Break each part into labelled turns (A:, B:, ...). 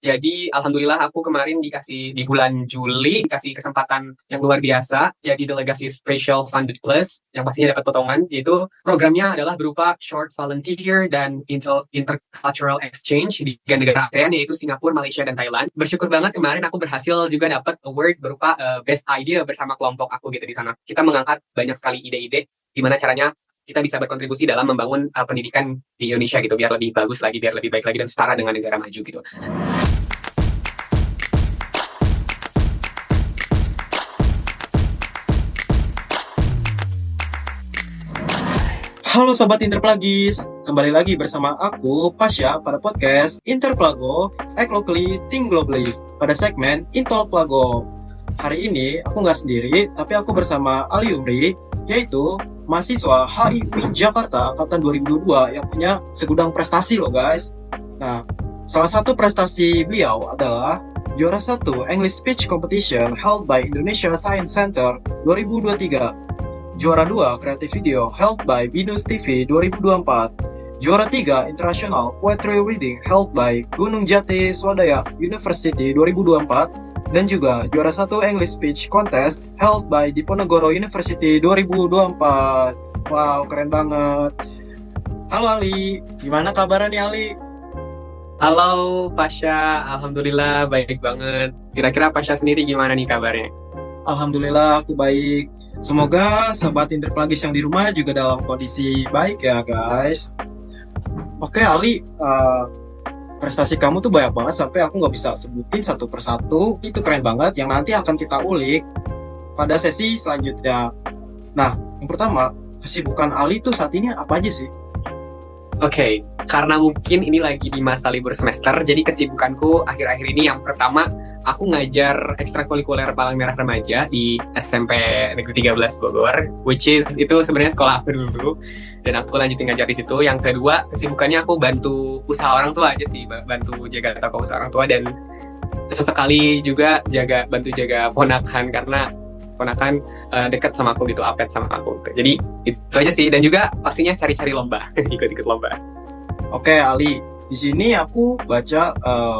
A: Jadi alhamdulillah aku kemarin di bulan Juli dikasih kesempatan yang luar biasa jadi delegasi Special Funded Plus yang pastinya dapat potongan, yaitu programnya adalah berupa short volunteer dan intercultural exchange di tiga negara ASEAN, yaitu Singapura, Malaysia, dan Thailand. Bersyukur banget kemarin aku berhasil juga dapat award berupa best idea bersama kelompok aku gitu di sana. Kita mengangkat banyak sekali ide-ide gimana caranya kita bisa berkontribusi dalam membangun pendidikan di Indonesia gitu, biar lebih bagus lagi, biar lebih baik lagi dan setara dengan negara maju gitu.
B: Halo Sobat Interplagis, kembali lagi bersama aku, Pasha, pada podcast Interplago, Act Locally, Think Globally, pada segmen Intolplago. Hari ini aku nggak sendiri, tapi aku bersama Ali Umri, yaitu mahasiswa HI Jakarta Angkatan 2022 yang punya segudang prestasi loh guys. Nah, salah satu prestasi beliau adalah juara 1 English Speech Competition held by Indonesia Science Center 2023. Juara 2 Creative Video held by Binus TV 2024. Juara 3 International Poetry Reading held by Gunung Jati Swadaya University 2024. Dan juga juara 1 English Speech Contest held by Diponegoro University 2024. Wow, keren banget. Halo Ali, gimana kabarnya nih Ali?
A: Halo Pasha, alhamdulillah baik banget. Kira-kira Pasha sendiri gimana nih kabarnya?
B: Alhamdulillah aku baik. Semoga Sobat Interplagis yang di rumah juga dalam kondisi baik ya guys. Oke Ali, prestasi kamu tuh banyak banget sampai aku nggak bisa sebutin satu persatu. Itu keren banget yang nanti akan kita ulik pada sesi selanjutnya. Nah, yang pertama, kesibukan Ali tuh saat ini apa aja sih?
A: Oke, karena mungkin ini lagi di masa libur semester, jadi kesibukanku akhir-akhir ini yang pertama, aku ngajar ekstrakurikuler Palang Merah Remaja di SMP Negeri 13 Bogor, which is itu sebenarnya sekolah aku dulu, dan aku lanjutin ngajar di situ. Yang kedua, kesibukannya aku bantu usaha orang tua aja sih, bantu jaga toko usaha orang tua, dan sesekali juga bantu jaga ponakan, karena ponakan dekat sama aku gitu, apet sama aku. Jadi itu aja sih, dan juga pastinya cari-cari lomba, ikut-ikut lomba.
B: Oke Ali, di sini aku baca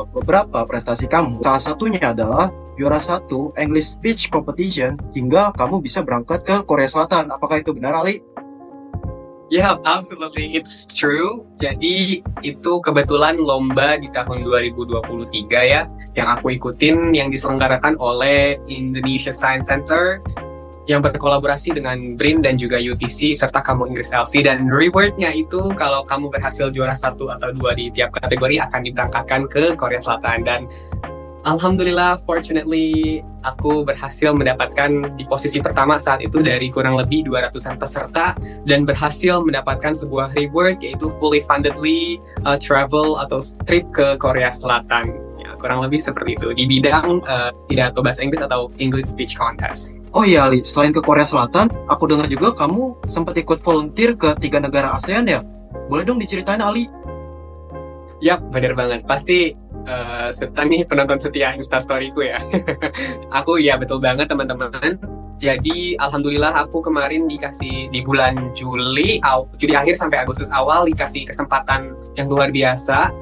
B: beberapa prestasi kamu. Salah satunya adalah juara 1 English Speech Competition hingga kamu bisa berangkat ke Korea Selatan. Apakah itu benar Ali?
A: Yeah, absolutely, it's true. Jadi itu kebetulan lomba di tahun 2023 ya, yang aku ikutin, yang diselenggarakan oleh Indonesia Science Center yang berkolaborasi dengan BRIN dan juga UTC serta Kamu Inggris LC, dan rewardnya itu kalau kamu berhasil juara 1 atau 2 di tiap kategori akan diberangkatkan ke Korea Selatan. Dan alhamdulillah, fortunately, aku berhasil mendapatkan di posisi pertama saat itu dari kurang lebih 200-an peserta, dan berhasil mendapatkan sebuah reward yaitu fully fundedly travel atau trip ke Korea Selatan. Ya, kurang lebih seperti itu di bidang pidato bahasa Inggris atau English Speech Contest.
B: Oh iya Ali, selain ke Korea Selatan, aku dengar juga kamu sempat ikut volunteer ke 3 negara ASEAN ya? Boleh dong diceritain Ali?
A: Yap, benar banget. Pasti Sultan nih penonton setia Instastoryku ya. Aku ya betul banget teman-teman. Jadi alhamdulillah aku kemarin dikasih di bulan Juli akhir sampai Agustus awal dikasih kesempatan yang luar biasa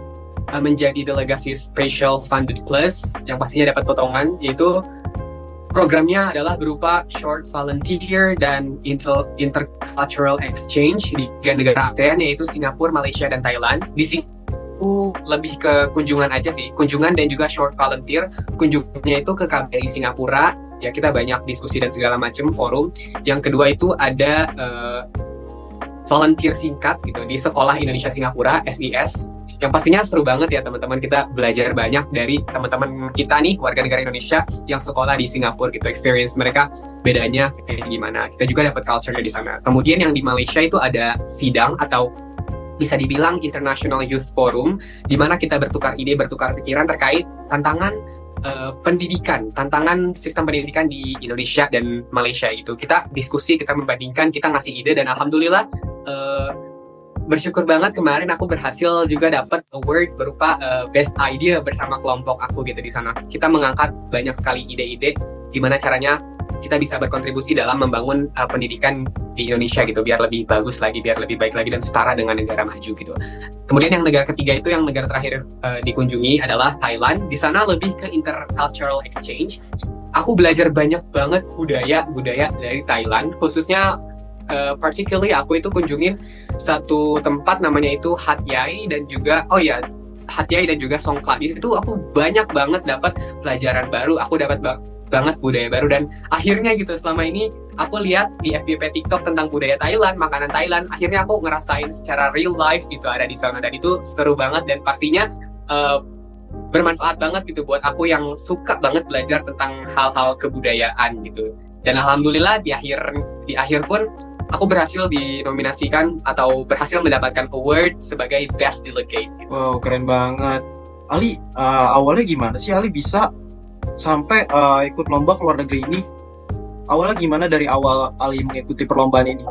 A: menjadi delegasi Special Funded Plus yang pastinya dapat potongan, yaitu programnya adalah berupa short volunteer dan intercultural exchange di tiga negara ASEAN, yaitu Singapura, Malaysia, dan Thailand. Di sini lebih ke kunjungan aja sih, kunjungan dan juga short volunteer. Kunjungannya itu ke KBRI Singapura, ya kita banyak diskusi dan segala macam forum. Yang kedua itu ada volunteer singkat gitu di Sekolah Indonesia Singapura SIS, yang pastinya seru banget ya teman-teman. Kita belajar banyak dari teman-teman kita nih, warga negara Indonesia yang sekolah di Singapura gitu, experience mereka bedanya kayak gimana. Kita juga dapat culture-nya di sana. Kemudian yang di Malaysia itu ada sidang atau bisa dibilang International Youth Forum, di mana kita bertukar ide, bertukar pikiran terkait tantangan pendidikan, tantangan sistem pendidikan di Indonesia dan Malaysia itu. Kita diskusi, kita membandingkan, kita ngasih ide, dan alhamdulillah bersyukur banget kemarin aku berhasil juga dapat award berupa best idea bersama kelompok aku gitu di sana. Kita mengangkat banyak sekali ide-ide gimana caranya kita bisa berkontribusi dalam membangun pendidikan di Indonesia gitu, biar lebih bagus lagi, biar lebih baik lagi dan setara dengan negara maju gitu. Kemudian yang negara ketiga itu, yang negara terakhir dikunjungi adalah Thailand. Di sana lebih ke intercultural exchange. Aku belajar banyak banget budaya dari Thailand, khususnya particularly aku itu kunjungin satu tempat namanya itu Hat Yai dan juga Hat Yai dan juga Songkhla. Di situ aku banyak banget dapat pelajaran baru, aku dapat banget budaya baru, dan akhirnya gitu selama ini aku lihat di FYP TikTok tentang budaya Thailand, makanan Thailand, akhirnya aku ngerasain secara real life gitu ada di sana, dan itu seru banget dan pastinya bermanfaat banget gitu buat aku yang suka banget belajar tentang hal-hal kebudayaan gitu. Dan alhamdulillah di akhir pun aku berhasil dinominasikan atau berhasil mendapatkan award sebagai best delegate gitu.
B: Wow, keren banget. Ali, awalnya gimana sih Ali bisa sampai ikut lomba ke luar negeri ini? Awalnya gimana dari awal Ali mengikuti perlombaan ini?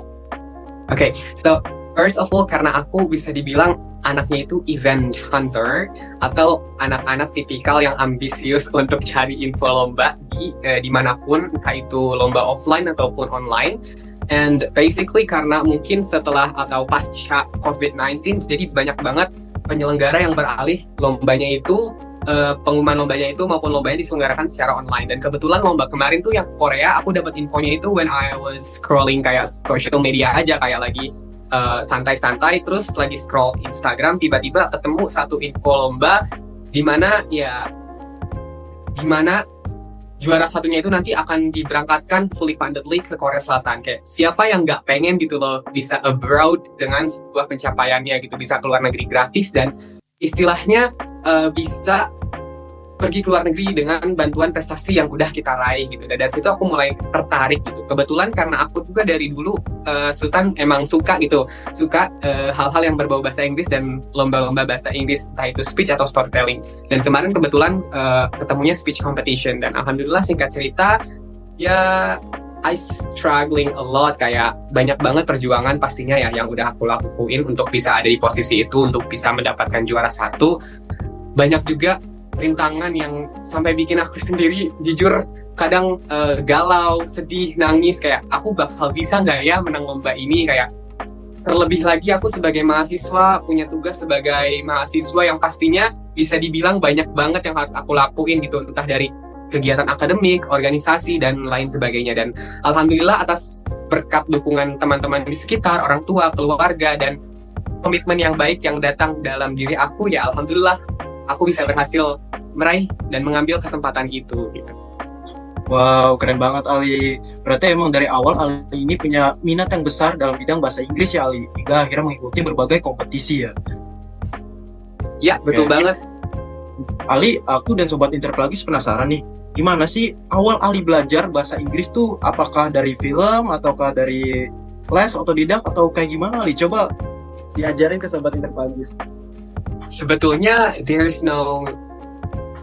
A: Okay, so first of all, karena aku bisa dibilang anaknya itu event hunter atau anak-anak tipikal yang ambisius untuk cari info lomba dimanapun, entah itu lomba offline ataupun online. And basically karena mungkin setelah atau pasca COVID-19, jadi banyak banget penyelenggara yang beralih lombanya itu, pengumuman lombanya itu maupun lombanya diselenggarakan secara online. Dan kebetulan lomba kemarin tuh yang Korea, aku dapat infonya itu when I was scrolling kayak social media aja, kayak lagi santai-santai, terus lagi scroll Instagram, tiba-tiba ketemu satu info lomba di mana juara satunya itu nanti akan diberangkatkan fully fundedly ke Korea Selatan. Kayak siapa yang nggak pengen gitu loh bisa abroad dengan sebuah pencapaiannya gitu, bisa keluar negeri gratis dan istilahnya bisa pergi ke luar negeri dengan bantuan prestasi yang udah kita raih gitu. Dan dari situ aku mulai tertarik gitu. Kebetulan karena aku juga dari dulu Sultan emang suka hal-hal yang berbau bahasa Inggris dan lomba-lomba bahasa Inggris, entah itu speech atau storytelling. Dan kemarin kebetulan ketemunya speech competition, dan alhamdulillah singkat cerita ya I struggling a lot, kayak banyak banget perjuangan pastinya ya yang udah aku lakuin untuk bisa ada di posisi itu, untuk bisa mendapatkan juara satu. Banyak juga rintangan yang sampai bikin aku sendiri jujur kadang galau, sedih, nangis, kayak aku bakal bisa nggak ya menang lomba ini. Kayak terlebih lagi aku sebagai mahasiswa punya tugas sebagai mahasiswa yang pastinya bisa dibilang banyak banget yang harus aku lakuin gitu, entah dari kegiatan akademik, organisasi, dan lain sebagainya. Dan alhamdulillah atas berkat dukungan teman-teman di sekitar, orang tua, keluarga, dan komitmen yang baik yang datang dalam diri aku, ya alhamdulillah aku bisa berhasil meraih dan mengambil kesempatan itu gitu.
B: Wow, keren banget Ali. Berarti emang dari awal Ali ini punya minat yang besar dalam bidang bahasa Inggris ya Ali, hingga akhirnya mengikuti berbagai kompetisi ya.
A: Ya, betul banget.
B: Ali, aku dan Sobat Interplagis penasaran nih, gimana sih awal Ali belajar bahasa Inggris tuh? Apakah dari film, ataukah dari les, otodidak, atau kayak gimana Ali? Coba diajarin ke Sobat Interplagis.
A: Sebetulnya there's no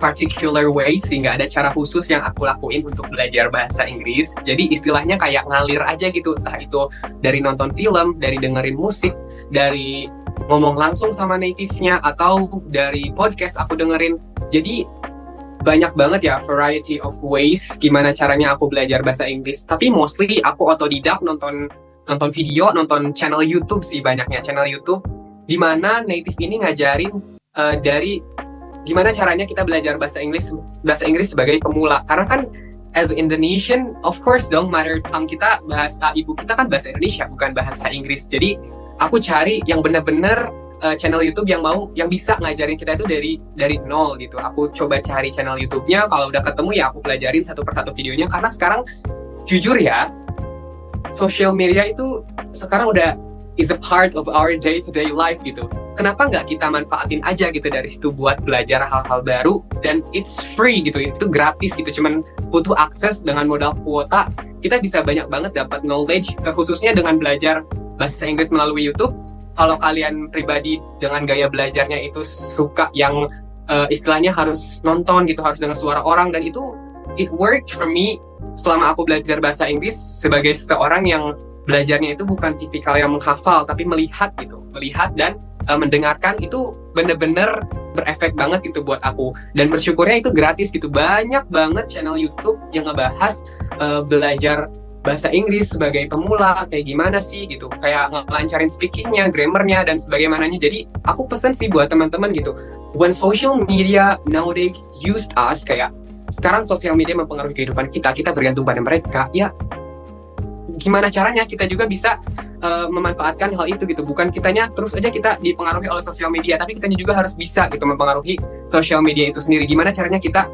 A: particular way sih, nggak ada cara khusus yang aku lakuin untuk belajar bahasa Inggris. Jadi istilahnya kayak ngalir aja gitu, entah itu dari nonton film, dari dengerin musik, dari ngomong langsung sama native-nya, atau dari podcast aku dengerin. Jadi banyak banget ya variety of ways gimana caranya aku belajar bahasa Inggris. Tapi mostly aku otodidak, nonton video, nonton channel YouTube sih banyaknya, channel YouTube di mana native ini ngajarin dari gimana caranya kita belajar bahasa Inggris sebagai pemula. Karena kan as Indonesian, of course dong, mother tongue kita, bahasa ibu kita kan bahasa Indonesia, bukan bahasa Inggris. Jadi aku cari yang benar-benar channel YouTube yang bisa ngajarin kita itu dari nol gitu. Aku coba cari channel YouTube-nya, kalau udah ketemu ya aku pelajarin satu persatu videonya. Karena sekarang jujur ya, social media itu sekarang udah is a part of our day-to-day life gitu. Kenapa nggak kita manfaatin aja gitu dari situ buat belajar hal-hal baru, dan it's free gitu, itu gratis gitu, cuman butuh akses dengan modal kuota. Kita bisa banyak banget dapat knowledge, khususnya dengan belajar bahasa Inggris melalui YouTube. Kalau kalian pribadi dengan gaya belajarnya itu suka yang istilahnya harus nonton gitu, harus dengar suara orang, dan itu it worked for me selama aku belajar bahasa Inggris sebagai seseorang yang belajarnya itu bukan tipikal yang menghafal, tapi melihat dan mendengarkan. Itu bener-bener berefek banget gitu buat aku, dan bersyukurnya itu gratis gitu. Banyak banget channel YouTube yang ngebahas belajar bahasa Inggris sebagai pemula kayak gimana sih gitu, kayak ngelancarin speakingnya, grammarnya dan sebagaimananya. Jadi aku pesen sih buat teman-teman gitu, when social media nowadays used us, kayak sekarang sosial media mempengaruhi kehidupan kita, kita bergantung pada mereka, ya gimana caranya kita juga bisa memanfaatkan hal itu gitu. Bukan kitanya terus aja kita dipengaruhi oleh sosial media, tapi kitanya juga harus bisa gitu mempengaruhi sosial media itu sendiri. Gimana caranya kita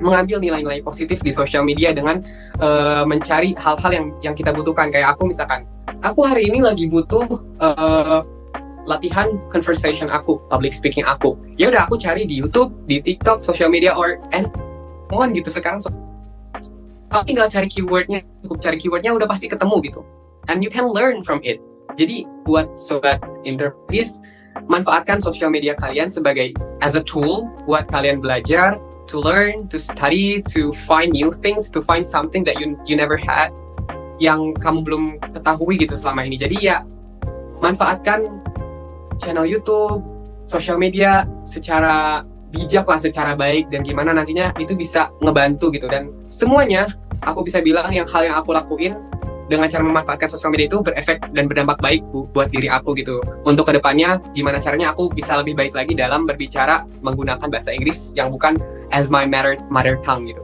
A: mengambil nilai-nilai positif di sosial media dengan mencari hal-hal yang kita butuhkan. Kayak aku misalkan, aku hari ini lagi butuh latihan conversation aku, public speaking aku. Ya udah aku cari di YouTube, di TikTok, social media or and on gitu. Sekarang aku tinggal cari keywordnya, cukup cari keywordnya udah pasti ketemu gitu. And you can learn from it. Jadi buat sobat Interpeace, manfaatkan sosial media kalian sebagai as a tool buat kalian belajar, to learn, to study, to find new things, to find something that you never had, yang kamu belum ketahui gitu selama ini. Jadi ya manfaatkan channel YouTube, sosial media secara bijak lah, secara baik, dan gimana nantinya itu bisa ngebantu gitu. Dan semuanya aku bisa bilang yang hal yang aku lakuin dengan cara memanfaatkan sosial media itu berefek dan berdampak baik buat diri aku gitu. Untuk kedepannya gimana caranya aku bisa lebih baik lagi dalam berbicara menggunakan bahasa Inggris yang bukan as my mother tongue gitu.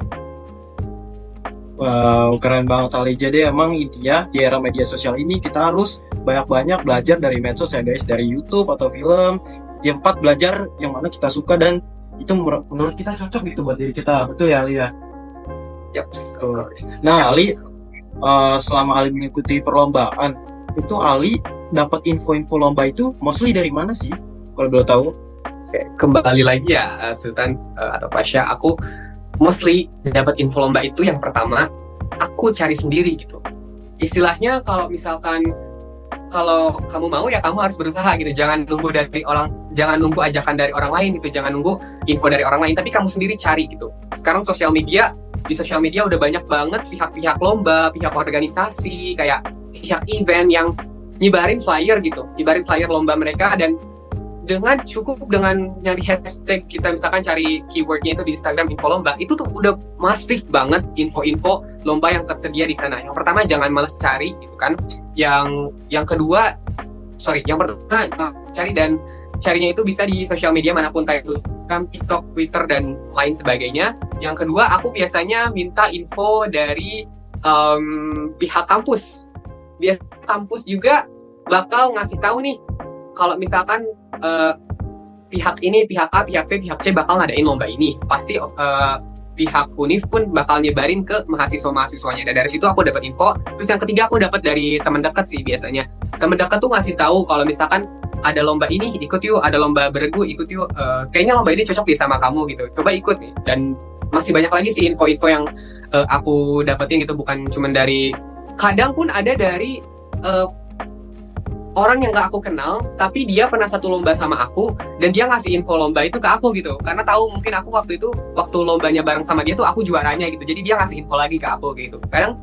B: Wow, keren banget Ali. Jadi emang intinya di era media sosial ini kita harus banyak-banyak belajar dari medsos ya guys, dari YouTube atau film. Yang 4 belajar yang mana kita suka dan itu menurut kita cocok gitu buat diri kita. Betul ya Ali ya?
A: Yep, of course.
B: Nah Ali, selama Ali mengikuti perlombaan itu Ali dapat info-info lomba itu mostly dari mana sih kalau boleh tahu?
A: Oke, kembali lagi ya Sultan atau Pasha, aku mostly dapat info lomba itu yang pertama aku cari sendiri gitu. Istilahnya kalau misalkan kalau kamu mau ya kamu harus berusaha gitu, jangan nunggu dari orang, jangan nunggu ajakan dari orang lain gitu, jangan nunggu info dari orang lain, tapi kamu sendiri cari gitu. Sekarang di sosial media udah banyak banget pihak-pihak lomba, pihak organisasi, kayak pihak event yang nyebarin flyer gitu, nyebarin flyer lomba mereka. Dan cukup dengan nyari hashtag, kita misalkan cari keywordnya itu di Instagram info lomba, itu tuh udah masif banget info-info lomba yang tersedia di sana. Yang pertama jangan males cari gitu kan. Yang kedua, yang pertama cari, dan carinya itu bisa di sosial media manapun, kayak Instagram, TikTok, Twitter dan lain sebagainya. Yang kedua, aku biasanya minta info dari pihak kampus. Biar kampus juga bakal ngasih tahu nih kalau misalkan pihak ini, pihak A, pihak B, pihak C bakal ngadain lomba ini. Pasti pihak UNIF pun bakal nyebarin ke mahasiswa-mahasiswanya. Dan dari situ aku dapat info. Terus yang ketiga aku dapat dari teman dekat sih biasanya. Teman dekat tuh ngasih tahu kalau misalkan ada lomba ini ikut yuk, ada lomba beregu ikut yuk. Kayaknya lomba ini cocok deh sama kamu gitu. Coba ikut nih. Dan masih banyak lagi sih info-info yang aku dapetin gitu, bukan cuma dari, kadang pun ada dari orang yang gak aku kenal, tapi dia pernah satu lomba sama aku, dan dia ngasih info lomba itu ke aku gitu. Karena tahu mungkin aku waktu lombanya bareng sama dia tuh aku juaranya gitu. Jadi dia ngasih info lagi ke aku gitu. Kadang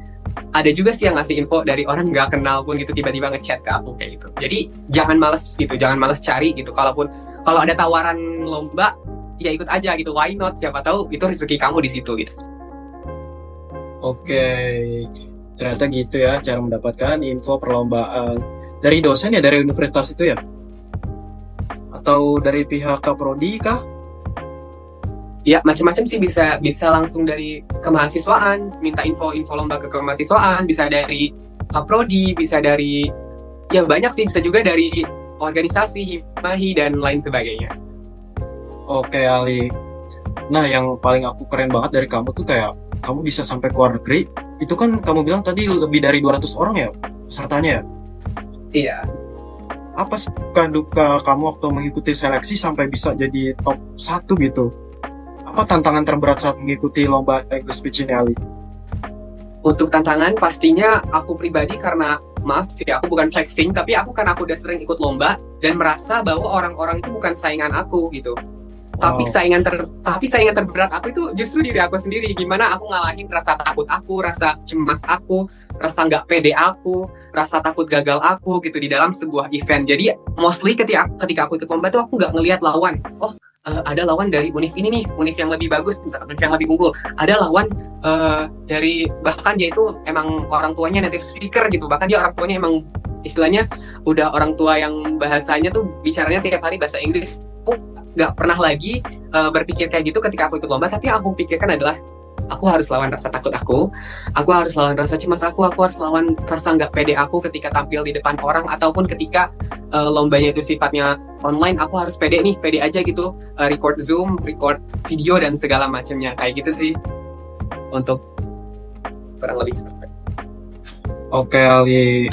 A: ada juga sih yang ngasih info dari orang gak kenal pun gitu, tiba-tiba ngechat ke aku kayak gitu. Jadi jangan males gitu, jangan males cari gitu. Kalau ada tawaran lomba, ya ikut aja gitu. Why not? Siapa tahu itu rezeki kamu di situ gitu.
B: Oke, ternyata gitu ya cara mendapatkan info perlombaan. Dari dosen ya, dari universitas itu ya? Atau dari pihak Kaprodi kah?
A: Ya macam-macam sih, bisa langsung dari kemahasiswaan, minta info lomba ke kemahasiswaan, bisa dari Kaprodi, bisa dari, ya banyak sih, bisa juga dari organisasi, Himahi dan lain sebagainya.
B: Oke Ali. Nah yang paling aku keren banget dari kamu tuh kayak kamu bisa sampai ke luar negeri. Itu kan kamu bilang tadi lebih dari 200 orang ya pesertanya ya?
A: Iya.
B: Apa suka duka kamu waktu mengikuti seleksi sampai bisa jadi top 1 gitu? Apa tantangan terberat saat mengikuti lomba English Speech ini Ali?
A: Untuk tantangan pastinya aku pribadi, karena maaf ya aku bukan flexing, tapi aku udah sering ikut lomba dan merasa bahwa orang-orang itu bukan saingan aku gitu. Tapi saingan terberat aku itu justru diri aku sendiri. Gimana aku ngalahin rasa takut aku, rasa cemas aku, rasa nggak pede aku, rasa takut gagal aku gitu di dalam sebuah event. Jadi mostly ketika aku ikut lomba tuh aku nggak ngelihat lawan. Oh ada lawan dari univ ini nih, univ yang lebih bagus, univ yang lebih unggul. Ada lawan dari, bahkan dia itu emang orang tuanya native speaker gitu, bahkan dia orang tuanya emang istilahnya udah orang tua yang bahasanya tuh bicaranya tiap hari bahasa Inggris. Aku nggak pernah lagi berpikir kayak gitu ketika aku ikut lomba, tapi yang aku pikirkan adalah aku harus lawan rasa takut aku harus lawan rasa cemas aku harus lawan rasa nggak pede aku ketika tampil di depan orang, ataupun ketika lombanya itu sifatnya online, aku harus pede aja gitu, record Zoom, record video dan segala macamnya kayak gitu sih, untuk kurang lebih seperti itu.
B: Oke Ali.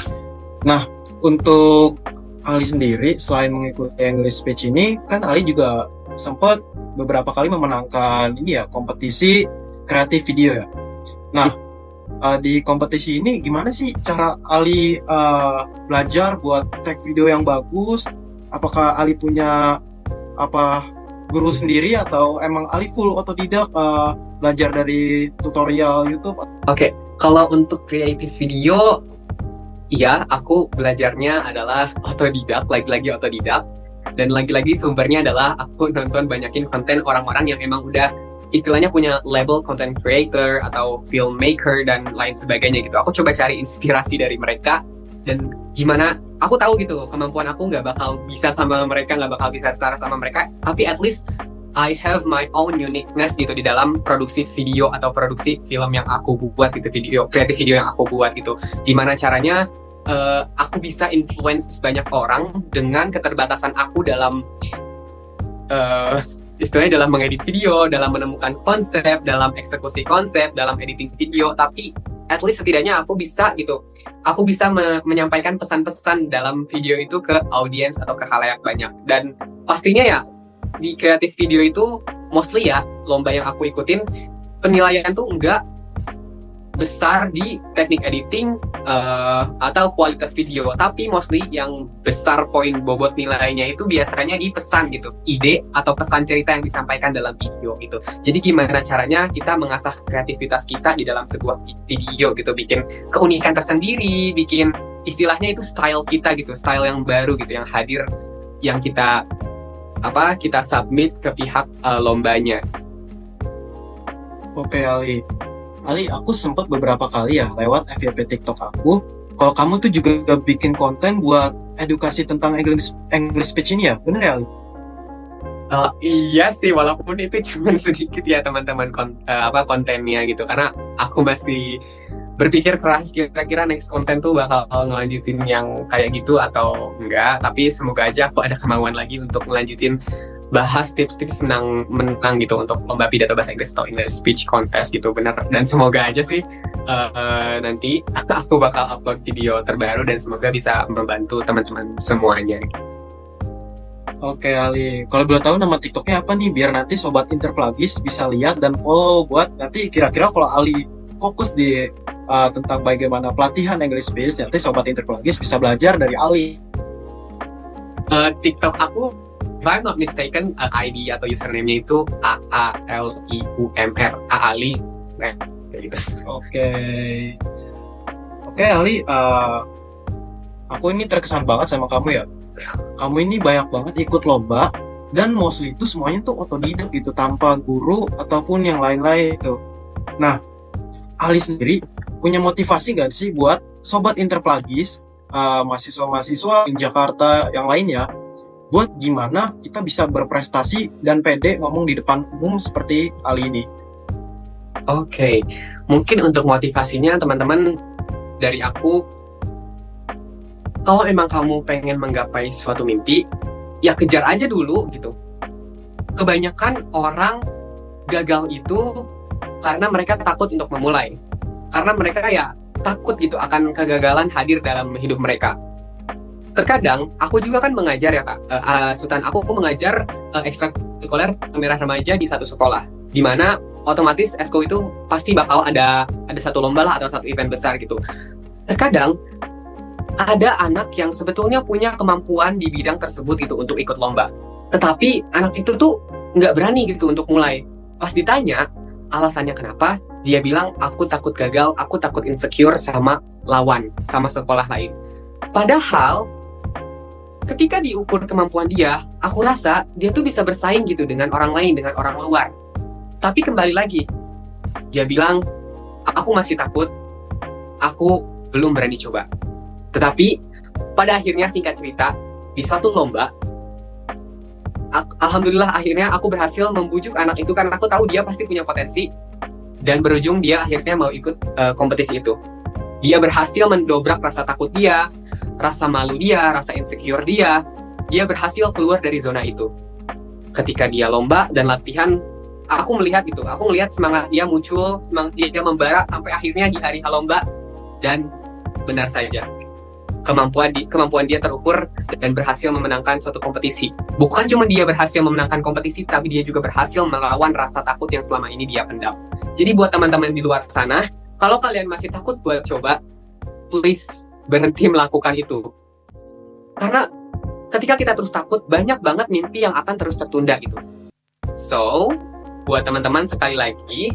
B: Nah, untuk Ali sendiri selain mengikuti English speech ini, kan Ali juga sempat beberapa kali memenangkan ini ya, kompetisi kreatif video ya. Nah, di kompetisi ini gimana sih cara Ali belajar buat take video yang bagus? Apakah Ali punya guru sendiri atau emang Ali full otodidak belajar dari tutorial YouTube?
A: Oke, kalau untuk creative video, iya, aku belajarnya adalah otodidak, lagi-lagi otodidak. Dan lagi-lagi sumbernya adalah aku nonton banyakin konten orang-orang yang emang udah istilahnya punya label content creator atau filmmaker dan lain sebagainya gitu. Aku coba cari inspirasi dari mereka, dan gimana, aku tahu gitu kemampuan aku nggak bakal bisa sama mereka, nggak bakal bisa setara sama mereka, tapi at least I have my own uniqueness gitu di dalam produksi video atau produksi film yang aku buat gitu, kreatif video yang aku buat gitu. Gimana caranya aku bisa influence banyak orang dengan keterbatasan aku dalam istilahnya dalam mengedit video, dalam menemukan konsep, dalam eksekusi konsep, dalam editing video, tapi at least setidaknya aku bisa gitu. Aku bisa menyampaikan pesan-pesan dalam video itu ke audiens atau ke khalayak banyak. Dan pastinya ya, di kreatif video itu mostly ya, lomba yang aku ikutin, penilaian tuh enggak besar di teknik editing atau kualitas video, tapi mostly yang besar poin bobot nilainya itu biasanya di pesan gitu, ide atau pesan cerita yang disampaikan dalam video gitu. Jadi gimana caranya kita mengasah kreativitas kita di dalam sebuah video gitu, bikin keunikan tersendiri, bikin istilahnya itu style kita gitu, style yang baru gitu, yang hadir, yang kita submit ke pihak lombanya.
B: Oke Ali, aku sempat beberapa kali ya lewat FYP TikTok aku, kalau kamu tuh juga bikin konten buat edukasi tentang English speech ini ya, bener ya Ali?
A: Iya sih, walaupun itu cuma sedikit ya teman-teman kontennya gitu, karena aku masih berpikir keras kira-kira next konten tuh bakal ngelanjutin yang kayak gitu atau enggak, tapi semoga aja aku ada kemauan lagi untuk ngelanjutin bahas tips-tips menang gitu untuk lomba pidato bahasa Inggris atau English speech contest gitu, benar. Dan semoga aja sih nanti aku bakal upload video terbaru dan semoga bisa membantu teman-teman semuanya.
B: Oke Ali, kalau boleh tahu nama TikToknya apa nih, biar nanti sobat Interplagis bisa lihat dan follow, buat nanti kira-kira kalau Ali fokus di tentang bagaimana pelatihan English speech, nanti sobat Interplagis bisa belajar dari Ali.
A: TikTok aku, if I'm not mistaken, ID atau username-nya itu AALIUMR, Ali. Nah, kayak gitu. Oke
B: Ali, aku ini terkesan banget sama kamu ya. Kamu ini banyak banget ikut lomba, dan mostly itu semuanya tuh otodidak gitu, tanpa guru ataupun yang lain-lain itu. Nah, Ali sendiri punya motivasi nggak sih buat sobat Interplagis, mahasiswa-mahasiswa di Jakarta yang lainnya, buat gimana kita bisa berprestasi dan pede ngomong di depan umum seperti Ali ini?
A: Oke, mungkin untuk motivasinya teman-teman dari aku, kalau emang kamu pengen menggapai suatu mimpi, ya kejar aja dulu gitu. Kebanyakan orang gagal itu karena mereka takut untuk memulai. Karena mereka ya takut gitu akan kegagalan hadir dalam hidup mereka. Terkadang aku juga kan mengajar ya Kak, Sultan, aku mengajar ekstrakurikuler Merah Remaja di satu sekolah, di mana otomatis esko itu pasti bakal ada satu lomba lah atau satu event besar gitu. Terkadang ada anak yang sebetulnya punya kemampuan di bidang tersebut gitu untuk ikut lomba, tetapi anak itu tuh nggak berani gitu untuk mulai. Pas ditanya alasannya kenapa, dia bilang aku takut gagal, aku takut insecure sama lawan, sama sekolah lain. Padahal ketika diukur kemampuan dia, aku rasa dia tuh bisa bersaing gitu dengan orang lain, dengan orang luar. Tapi kembali lagi, dia bilang, aku masih takut, aku belum berani coba. Tetapi pada akhirnya singkat cerita, di suatu lomba, alhamdulillah akhirnya aku berhasil membujuk anak itu karena aku tahu dia pasti punya potensi, dan berujung dia akhirnya mau ikut kompetisi itu. Dia berhasil mendobrak rasa takut dia, rasa malu dia, rasa insecure dia. Dia berhasil keluar dari zona itu. Ketika dia lomba dan latihan, aku melihat semangat dia muncul, semangat dia membara sampai akhirnya di hari lomba. Dan benar saja, kemampuan dia terukur dan berhasil memenangkan suatu kompetisi. Bukan cuma dia berhasil memenangkan kompetisi, tapi dia juga berhasil melawan rasa takut yang selama ini dia pendam. Jadi buat teman-teman di luar sana, kalau kalian masih takut buat coba, please berhenti melakukan itu. Karena ketika kita terus takut, banyak banget mimpi yang akan terus tertunda gitu. So, buat teman-teman sekali lagi,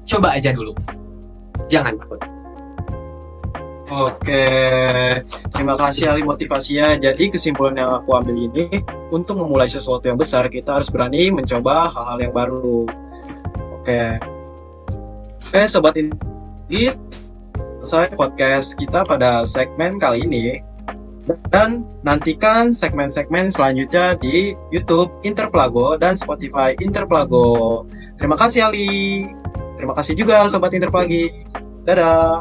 A: coba aja dulu. Jangan takut.
B: Oke, terima kasih Ali motivasinya. Jadi kesimpulan yang aku ambil ini, untuk memulai sesuatu yang besar, kita harus berani mencoba hal-hal yang baru. Oke, Sobat Indit, selesai podcast kita pada segmen kali ini. Dan nantikan segmen-segmen selanjutnya di YouTube Interplago dan Spotify Interplago. Terima kasih Ali. Terima kasih juga Sobat Interplagi. Dadah.